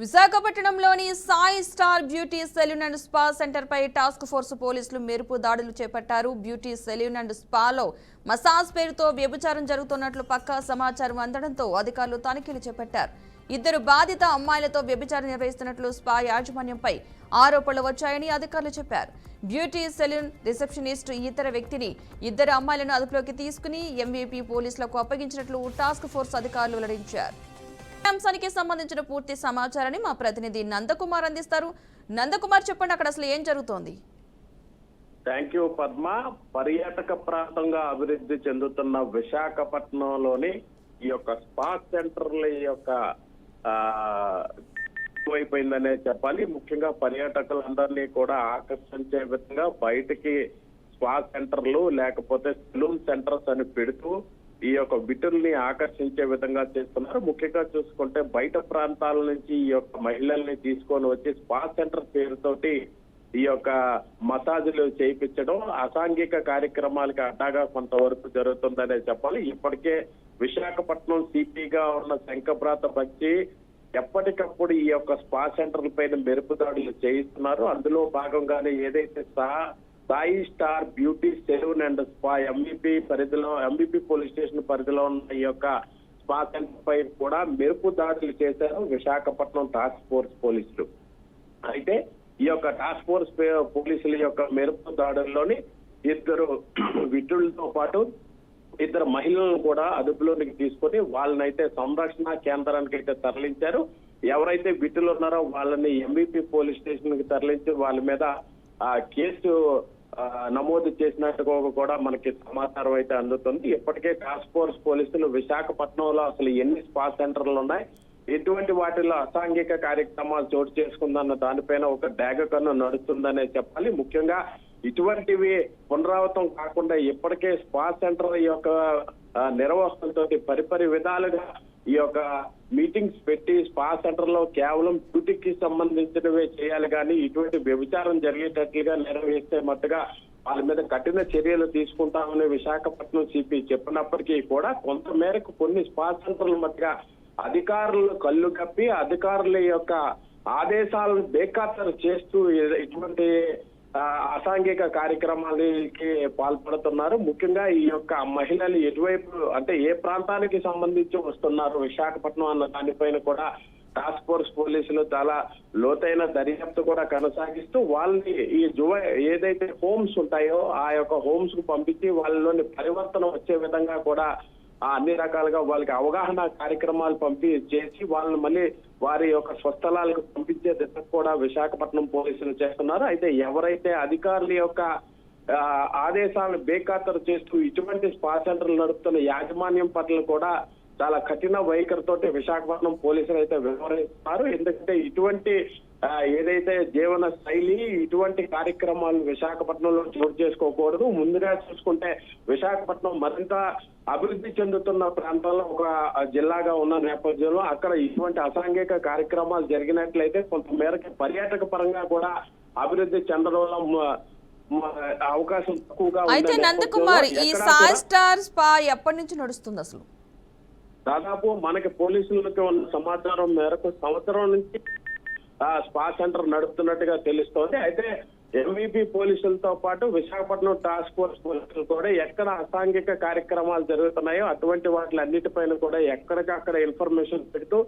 విశాఖపట్నంలోని Sai star beauty salon and spa centre పై task force పోలీసులు మెరుపు దాడులు చేపట్టారు. బ్యూటీ సెలూన్ అండ్ స్పాలో మసాజ్ పేరుతో వ్యభిచారం జరుగుతున్నట్లు పక్కా సమాచారం అందడంతో అధికారులు తనిఖీలు చేపట్టారు. ఇద్దరు బాధిత అమ్మాయిలతో వ్యభిచారం నిర్వహిస్తున్నట్లు స్పా యాజమాన్యంపై ఆరోపణలు వచ్చాయని అధికారులు చెప్పారు. బ్యూటీ సెలూన్ రిసెప్షనిస్ట్ ఇతర వ్యక్తిని ఇద్దరు అమ్మాయిలను అదుపులోకి తీసుకుని ఎంవీపీ పోలీసులకు అప్పగించినట్లు టాస్క్ ఫోర్స్ అధికారులు వెల్లడించారు. అంశానికి సంబంధించిన పూర్తి సమాచారాన్ని మా ప్రతినిధి నందకుమార్ అందిస్తారు. నందకుమార్, చెప్పండి, అక్కడ అసలు ఏం జరుగుతోంది? Thank you Padma. పర్యాటక ప్రాంతంగా అభివృద్ధి చెందుతున్న విశాఖపట్నంలోని ఈ యొక్క స్పా సెంటర్ల యొక్క అయిపోయిందనే చెప్పాలి. ముఖ్యంగా పర్యాటకులందరినీ కూడా ఆకర్షించే విధంగా బయటికి స్పా సెంటర్లు లేకపోతే సెలూన్ సెంటర్స్ అని పెడుతూ ఈ యొక్క విటుల్ని ఆకర్షించే విధంగా చేస్తున్నారు. ముఖ్యంగా చూసుకుంటే బయట ప్రాంతాల నుంచి ఈ యొక్క మహిళల్ని తీసుకొని వచ్చి స్పా సెంటర్ పేరుతోటి ఈ యొక్క మసాజులు చేయించడం, అసాంఘిక కార్యక్రమాలకి అడ్డాగా కొంతవరకు జరుగుతుందనే చెప్పాలి. ఇప్పటికే విశాఖపట్నం సిపిగా ఉన్న శంఖబ్రాత బచ్చి ఎప్పటికప్పుడు ఈ యొక్క స్పా సెంటర్ల పైన మెరుపు దాడులు చేయిస్తున్నారు. అందులో భాగంగానే ఏదైతే Sai star beauty salon and spa MBP police station పరిధిలో ఉన్న ఈ యొక్క స్పా సెంటర్ పై కూడా మెరుపు దాడులు చేశారు విశాఖపట్నం టాస్క్ ఫోర్స్ పోలీసులు. అయితే ఈ యొక్క టాస్క్ ఫోర్స్ పోలీసుల యొక్క మెరుపు దాడుల్లోని ఇద్దరు విటులతో పాటు ఇద్దరు మహిళలను కూడా అదుపులోనికి తీసుకొని వాళ్ళనైతే సంరక్షణ కేంద్రానికి అయితే తరలించారు. ఎవరైతే విటులు ఉన్నారో వాళ్ళని ఎంబీపీ పోలీస్ స్టేషన్ కి తరలించి వాళ్ళ మీద కేసు నమోదు చేసినట్టుగా కూడా మనకి సమాచారం అయితే అందుతుంది. ఇప్పటికే టాస్క్ ఫోర్స్ పోలీసులు విశాఖపట్నంలో అసలు ఎన్ని స్పా సెంటర్లు ఉన్నాయి, ఎటువంటి వాటిలో అసాంఘిక కార్యక్రమాలు చోటు చేసుకుందన్న దానిపైన ఒక డాగ కన్ను నడుస్తుందనే చెప్పాలి. ముఖ్యంగా ఇటువంటివి పునరావృతం కాకుండా ఇప్పటికే స్పా సెంటర్ యొక్క నిర్వాహకులతో పరిపరి విధాలుగా ఈ యొక్క మీటింగ్స్ పెట్టి స్పా సెంటర్ లో కేవలం బ్యూటీకి సంబంధించినవే చేయాలి కానీ ఇటువంటి వ్యభిచారం జరిగేటట్లుగా నిర్వహిస్తే మట్టుగా వాళ్ళ మీద కఠిన చర్యలు తీసుకుంటామని విశాఖపట్నం సిపి చెప్పినప్పటికీ కూడా కొంత మేరకు కొన్ని స్పా సెంటర్ల మట్టుగా అధికారులు కళ్ళు కప్పి అధికారుల యొక్క ఆదేశాలను బేఖాతరు చేస్తూ ఇటువంటి అసాంఘిక కార్యక్రమాలకి పాల్పడుతున్నారు. ముఖ్యంగా ఈ యొక్క మహిళలు ఎటువైపు అంటే ఏ ప్రాంతానికి సంబంధించి వస్తున్నారు విశాఖపట్నం అన్న దానిపైన కూడా టాస్క్ ఫోర్స్ పోలీసులు చాలా లోతైన దర్యాప్తు కూడా కొనసాగిస్తూ వాళ్ళని ఈ ఏదైతే హోమ్స్ ఉంటాయో ఆ యొక్క హోమ్స్ కు పంపించి వాళ్ళలోని పరివర్తన వచ్చే విధంగా కూడా అన్ని రకాలుగా వాళ్ళకి అవగాహన కార్యక్రమాలు చేసి వాళ్ళని మళ్ళీ వారి యొక్క స్వస్థలాలకు పంపించే దిశకు కూడా విశాఖపట్నం పోలీసులు చేస్తున్నారు. అయితే ఎవరైతే అధికారుల యొక్క ఆదేశాలను బేఖాతరు చేస్తూ ఇటువంటి స్పా సెంటర్లు నడుపుతున్న యాజమాన్యం పట్ల కూడా చాలా కఠిన వైఖరితోటి విశాఖపట్నం పోలీసులు అయితే వ్యవహరిస్తున్నారు. ఎందుకంటే ఇటువంటి ఏదైతే జీవన శైలి ఇటువంటి కార్యక్రమాలు విశాఖపట్నంలో చోటు చేసుకోకూడదు. ముందుగా చూసుకుంటే విశాఖపట్నం మరింత అభివృద్ధి చెందుతున్న ప్రాంతాల్లో ఒక జిల్లాగా ఉన్న నేపథ్యంలో అక్కడ ఇటువంటి అసాంఘిక కార్యక్రమాలు జరిగినట్లయితే కొంత మేరకు పర్యాటక పరంగా కూడా అభివృద్ధి చెందడంలో అవకాశం తక్కువగా. అయితే నందకుమార్, ఈ సాయి స్టార్ స్పా ఎప్పటి నుంచి నడుస్తుంది అసలు? దాదాపు మనకి పోలీసులకు ఉన్న సమాచారం మేరకు సంవత్సరం నుంచి స్పా సెంటర్ నడుపుతున్నట్టుగా తెలుస్తోంది. అయితే ఎంవీపీ పోలీసులతో పాటు విశాఖపట్నం టాస్క్ ఫోర్స్ పోలీసులు కూడా ఎక్కడ అసాంఘిక కార్యక్రమాలు జరుగుతున్నాయో అటువంటి వాటిలన్నిటిపైన కూడా ఎక్కడికక్కడ ఇన్ఫర్మేషన్ పెడుతూ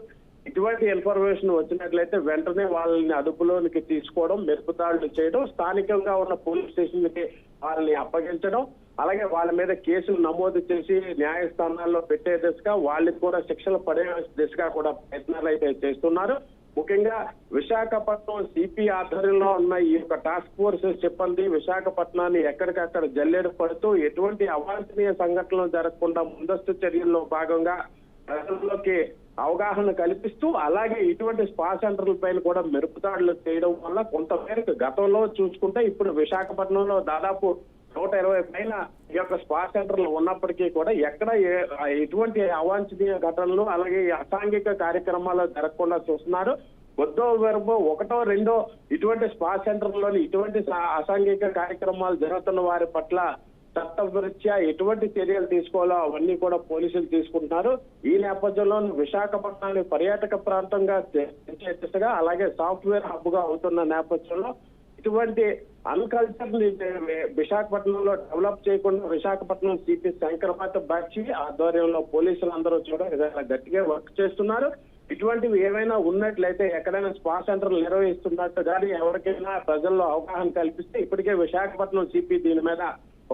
ఇటువంటి ఇన్ఫర్మేషన్ వచ్చినట్లయితే వెంటనే వాళ్ళని అదుపులోనికి తీసుకోవడం, మెరుపుదాడులు చేయడం, స్థానికంగా ఉన్న పోలీస్ స్టేషన్ కి వాళ్ళని అప్పగించడం, అలాగే వాళ్ళ మీద కేసులు నమోదు చేసి న్యాయస్థానాల్లో పెట్టే దిశగా వాళ్ళకి కూడా శిక్షలు పడే దిశగా కూడా ప్రయత్నాలు అయితే చేస్తున్నారు. ముఖ్యంగా విశాఖపట్నం సిపి ఆధ్వర్యంలో ఉన్న ఈ యొక్క టాస్క్ ఫోర్స్ సిబ్బంది విశాఖపట్నాన్ని ఎక్కడికక్కడ జల్లెడ పడుతూ ఎటువంటి అవాంఛనీయ సంఘటనలు జరగకుండా ముందస్తు చర్యల్లో భాగంగా ప్రజల్లోకి అవగాహన కల్పిస్తూ అలాగే ఇటువంటి స్పా సెంటర్ల పైన కూడా మెరుపుదాడులు చేయడం వల్ల కొంతమేరకు గతంలో చూసుకుంటే ఇప్పుడు విశాఖపట్నంలో దాదాపు 120 పైన ఈ యొక్క స్పా సెంటర్లు ఉన్నప్పటికీ కూడా ఎక్కడ ఎటువంటి అవాంఛనీయ ఘటనలు అలాగే అసాంఘిక కార్యక్రమాలు జరగకుండా చూస్తున్నారు. కొద్దో వెరబో ఒకటో రెండో ఇటువంటి స్పా సెంటర్లోని ఇటువంటి అసాంఘిక కార్యక్రమాలు జరుగుతున్న వారి పట్ల చట్టరీత్యా ఎటువంటి చర్యలు తీసుకోవాలో అవన్నీ కూడా పోలీసులు తీసుకుంటున్నారు. ఈ నేపథ్యంలో విశాఖపట్నాన్ని పర్యాటక ప్రాంతంగా తీర్చే దిశగా అలాగే సాఫ్ట్వేర్ హబ్ గా అవుతున్న నేపథ్యంలో ఇటువంటి అన్కల్చర్ ని విశాఖపట్నంలో డెవలప్ చేయకుండా విశాఖపట్నం సిపి శంకరపాత బాక్షి ఆధ్వర్యంలో పోలీసులు అందరూ చాలా గట్టిగా వర్క్ చేస్తున్నారు. ఇటువంటివి ఏమైనా ఉన్నట్లయితే ఎక్కడైనా స్పా సెంటర్లు నిర్వహిస్తున్నట్టు కానీ ఎవరికైనా ప్రజల్లో అవగాహన కల్పిస్తే ఇప్పటికే విశాఖపట్నం సిపి దీని మీద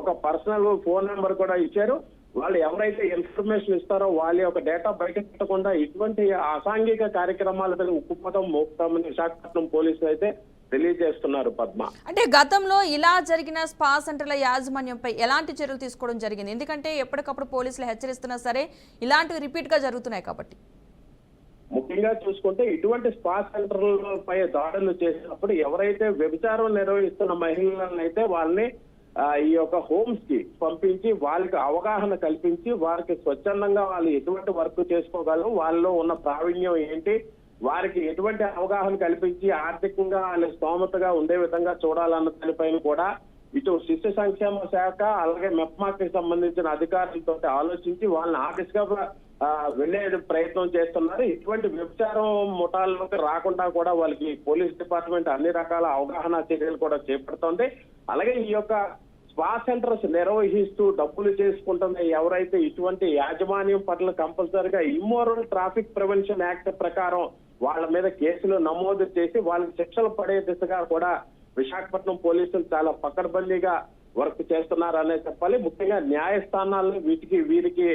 ఒక పర్సనల్ ఫోన్ నెంబర్ కూడా ఇచ్చారు. వాళ్ళు ఎవరైతే ఇన్ఫర్మేషన్ ఇస్తారో వాళ్ళ యొక్క డేటా బయట పెట్టకుండా ఇటువంటి అసాంఘిక కార్యక్రమాల మీద ఉక్కుపదం మోపుతామని విశాఖపట్నం పోలీసులు అయితే తెలియజేస్తున్నారు. పద్మ, అంటే గతంలో ఇలా జరిగిన స్పా సెంటర్ల యాజమాన్యంపై ఎలాంటి చర్యలు తీసుకోవడం జరిగింది? ఎందుకంటే ఎప్పటికప్పుడు పోలీసులు హెచ్చరిస్తున్నా సరే ఇలాంటివి రిపీట్ గా జరుగుతున్నాయి కాబట్టి. ముఖ్యంగా చూసుకుంటే ఇటువంటి స్పా సెంటర్లపై దాడులు చేసినప్పుడు ఎవరైతే వ్యభిచారం నిర్వహిస్తున్న మహిళలను అయితే వాళ్ళని ఈ యొక్క హోమ్స్ కి పంపించి వాళ్ళకి అవగాహన కల్పించి వారికి స్వచ్ఛందంగా వాళ్ళు ఎటువంటి వర్క్ చేసుకోగలరు, వాళ్ళలో ఉన్న ప్రావీణ్యం ఏంటి, వారికి ఎటువంటి అవగాహన కల్పించి ఆర్థికంగా వాళ్ళ స్తోమతగా ఉండే విధంగా చూడాలన్న దానిపైన కూడా ఇటు శిశు సంక్షేమ శాఖ అలాగే మెప్మాకి సంబంధించిన అధికారులతో ఆలోచించి వాళ్ళని ఆఫీస్గా వెళ్లే ప్రయత్నం చేస్తున్నారు. ఇటువంటి వ్యభిచారం ముఠాల్లోకి రాకుండా కూడా వాళ్ళకి పోలీస్ డిపార్ట్మెంట్ అన్ని రకాల అవగాహన చర్యలు కూడా చేపడుతోంది. అలాగే ఈ యొక్క స్పా సెంటర్స్ నిర్వహిస్తూ డబ్బులు చేసుకుంటున్న ఎవరైతే ఇటువంటి యాజమాన్యం పట్ల కంపల్సరీగా ఇమ్మోరల్ ట్రాఫిక్ ప్రివెన్షన్ యాక్ట్ ప్రకారం వాళ్ళ మీద కేసులు నమోదు చేసి వాళ్ళకి శిక్షలు పడే దిశగా కూడా విశాఖపట్నం పోలీసులు చాలా పకడ్బందీగా వర్క్ చేస్తున్నారనే చెప్పాలి. ముఖ్యంగా న్యాయస్థానాలను వీరికి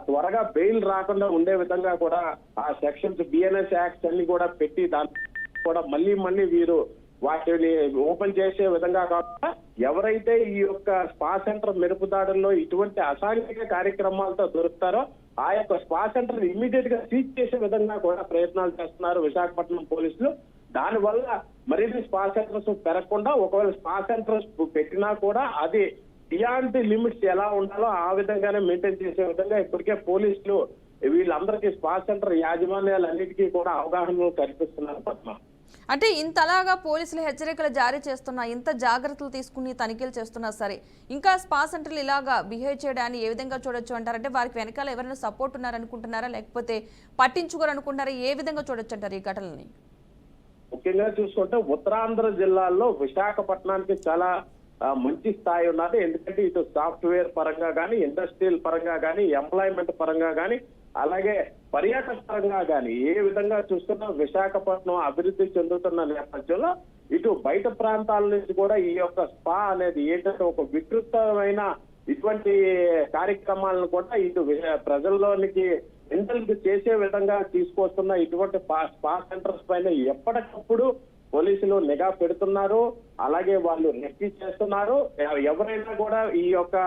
త్వరగా బెయిల్ రాకుండా ఉండే విధంగా కూడా ఆ సెక్షన్స్ బిఎన్ఎస్ యాక్ట్స్ అన్ని కూడా పెట్టి దాన్ని కూడా మళ్ళీ వీరు వాటిని ఓపెన్ చేసే విధంగా కాకుండా ఎవరైతే ఈ యొక్క స్పా సెంటర్ మెరుపు దాడుల్లో ఇటువంటి అసాంఘిక కార్యక్రమాలతో దొరుకుతారో ఆ యొక్క స్పా సెంటర్ ఇమ్మీడియట్ గా సీజ్ చేసే విధంగా కూడా ప్రయత్నాలు చేస్తున్నారు విశాఖపట్నం పోలీసులు. దానివల్ల మరిన్ని స్పా సెంటర్స్ పెరగకుండా ఒకవేళ స్పా సెంటర్స్ పెట్టినా కూడా అది బియాండ్ ది లిమిట్స్ ఎలా ఉండాలో ఆ విధంగానే మెయింటైన్ చేసే విధంగా ఇప్పటికే పోలీసులు వీళ్ళందరికీ స్పా సెంటర్ యాజమాన్యాలన్నిటికీ కూడా అవగాహన కల్పిస్తున్నారు. పద్మ, అంటే ఇంతలాగా పోలీసులు హెచ్చరికలు జారీ చేస్తున్నా, ఇంత జాగ్రత్తలు తీసుకుని తనిఖీలు చేస్తున్నా సరే ఇంకా స్పా సెంటర్లు ఇలాగా బిహేవ్ చేయడాన్ని ఏ విధంగా చూడొచ్చు అంటారంటే వారికి వెనకాల ఎవరైనా సపోర్ట్ ఉన్నారనుకుంటున్నారా లేకపోతే పట్టించుకోరనుకుంటున్నారా? ఏ విధంగా చూడొచ్చు అంటారు ఈ ఘటనని? ముఖ్యంగా చూసుకుంటే ఉత్తరాంధ్ర జిల్లాల్లో విశాఖపట్నానికి చాలా మంచి స్థాయి ఉన్నది. ఎందుకంటే ఇటు సాఫ్ట్వేర్ పరంగా కానీ, ఇండస్ట్రియల్ పరంగా కానీ, ఎంప్లాయ్మెంట్ పరంగా కానీ, అలాగే పర్యాటక పరంగా కానీ ఏ విధంగా చూస్తున్నా విశాఖపట్నం అభివృద్ధి చెందుతున్న నేపథ్యంలో ఇటు బయట ప్రాంతాల నుంచి కూడా ఈ యొక్క స్పా అనేది ఏంటంటే ఒక వికృతమైన ఇటువంటి కార్యక్రమాలను కూడా ఇటు ప్రజల్లోనికి ఇంటర్వ్యూ చేసే విధంగా తీసుకొస్తున్న ఇటువంటి స్పా సెంటర్స్ పైన ఎప్పటికప్పుడు పోలీసులు నిఘా పెడుతున్నారు. అలాగే వాళ్ళు రెస్క్యూ చేస్తున్నారు. ఎవరైనా కూడా ఈ యొక్క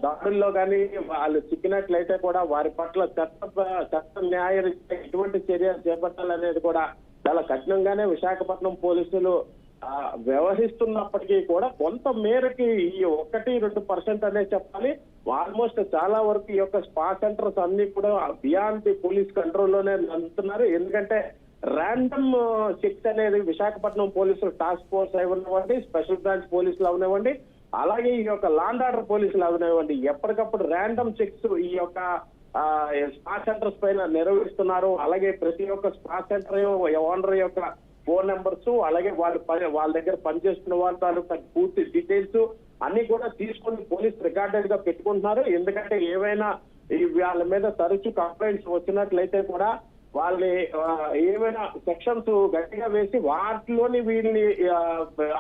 దాడుల్లో కానీ వాళ్ళు చిక్కినట్లయితే కూడా వారి పట్ల చట్ట న్యాయ ఎటువంటి చర్యలు చేపట్టాలనేది కూడా చాలా కఠినంగానే విశాఖపట్నం పోలీసులు వ్యవహరిస్తున్నప్పటికీ కూడా కొంత మేరకి ఈ 1-2% అనే చెప్పాలి. ఆల్మోస్ట్ చాలా వరకు ఈ యొక్క స్పా సెంటర్స్ అన్ని కూడా బియాండ్ ది పోలీస్ కంట్రోల్లోనే నడుస్తున్నారు. ఎందుకంటే ర్యాండమ్ చెక్స్ అనేది విశాఖపట్నం పోలీసులు టాస్క్ ఫోర్స్ అవనివ్వండి, స్పెషల్ బ్రాంచ్ పోలీసులు అవనివ్వండి, అలాగే ఈ యొక్క లాండ్ ఆర్డర్ పోలీసులు అవనివ్వండి, ఎప్పటికప్పుడు ర్యాండమ్ చెక్స్ ఈ యొక్క స్పా సెంటర్స్ పైన నిర్వహిస్తున్నారు. అలాగే ప్రతి ఒక్క స్పా సెంటర్ ఓనర్ యొక్క ఫోన్ నెంబర్స్ అలాగే వాళ్ళ దగ్గర పనిచేస్తున్న వాళ్ళ పూర్తి డీటెయిల్స్ అన్ని కూడా తీసుకుని పోలీస్ రికార్డెడ్ గా పెట్టుకుంటున్నారు. ఎందుకంటే ఏవైనా వాళ్ళ మీద తరచు కంప్లైంట్స్ వచ్చినట్లయితే కూడా వాళ్ళని ఏమైనా సెక్షన్స్ గట్టిగా వేసి వాటిలోని వీళ్ళని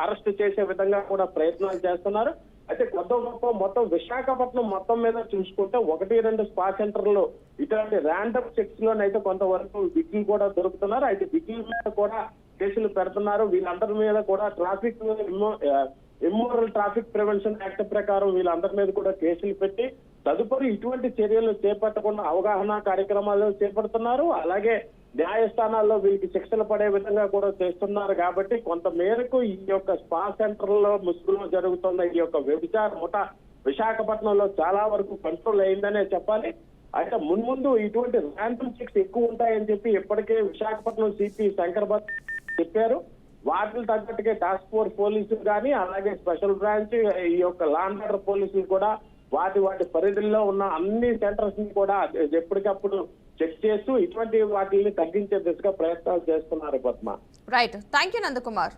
అరెస్ట్ చేసే విధంగా కూడా ప్రయత్నాలు చేస్తున్నారు. అయితే మొత్తం విశాఖపట్నం మొత్తం మీద చూసుకుంటే 1-2 స్పా సెంటర్లు ఇటువంటి ర్యాండమ్ చెక్స్ లోనైతే కొంతవరకు విగ్గులు కూడా దొరుకుతున్నారు. అయితే విగ్గుల మీద కూడా కేసులు పెడుతున్నారు. వీళ్ళందరి మీద కూడా traffic immoral traffic prevention act ప్రకారం వీళ్ళందరి మీద కూడా కేసులు పెట్టి తదుపరి ఇటువంటి చర్యలు చేపట్టకుండా అవగాహన కార్యక్రమాలు చేపడుతున్నారు. అలాగే న్యాయస్థానాల్లో వీళ్ళకి శిక్షలు పడే విధంగా కూడా చేస్తున్నారు. కాబట్టి కొంత మేరకు ఈ యొక్క స్పా సెంటర్లో ముసుగులో జరుగుతున్న ఈ యొక్క వ్యభిచార ముఠ విశాఖపట్నంలో చాలా వరకు కంట్రోల్ అయిందనే చెప్పాలి. అయితే మున్ముందు ఇటువంటి ర్యాండమ్ చెక్స్ ఎక్కువ ఉంటాయని చెప్పి ఇప్పటికే విశాఖపట్నం సిపి శంకర్బాబు చెప్పారు. వాటిని తగ్గట్టుగా టాస్క్ ఫోర్స్ పోలీసులు కానీ అలాగే స్పెషల్ బ్రాంచ్ ఈ యొక్క లా అండ్ ఆర్డర్ పోలీసులు కూడా వాటి పరిధిలో ఉన్న అన్ని సెంటర్స్ ని కూడా ఎప్పటికప్పుడు చెక్ చేస్తూ ఇటువంటి వాటిని తగ్గించే దిశగా ప్రయత్నాలు చేస్తున్నారు Padma. Right, thank you Nandakumar.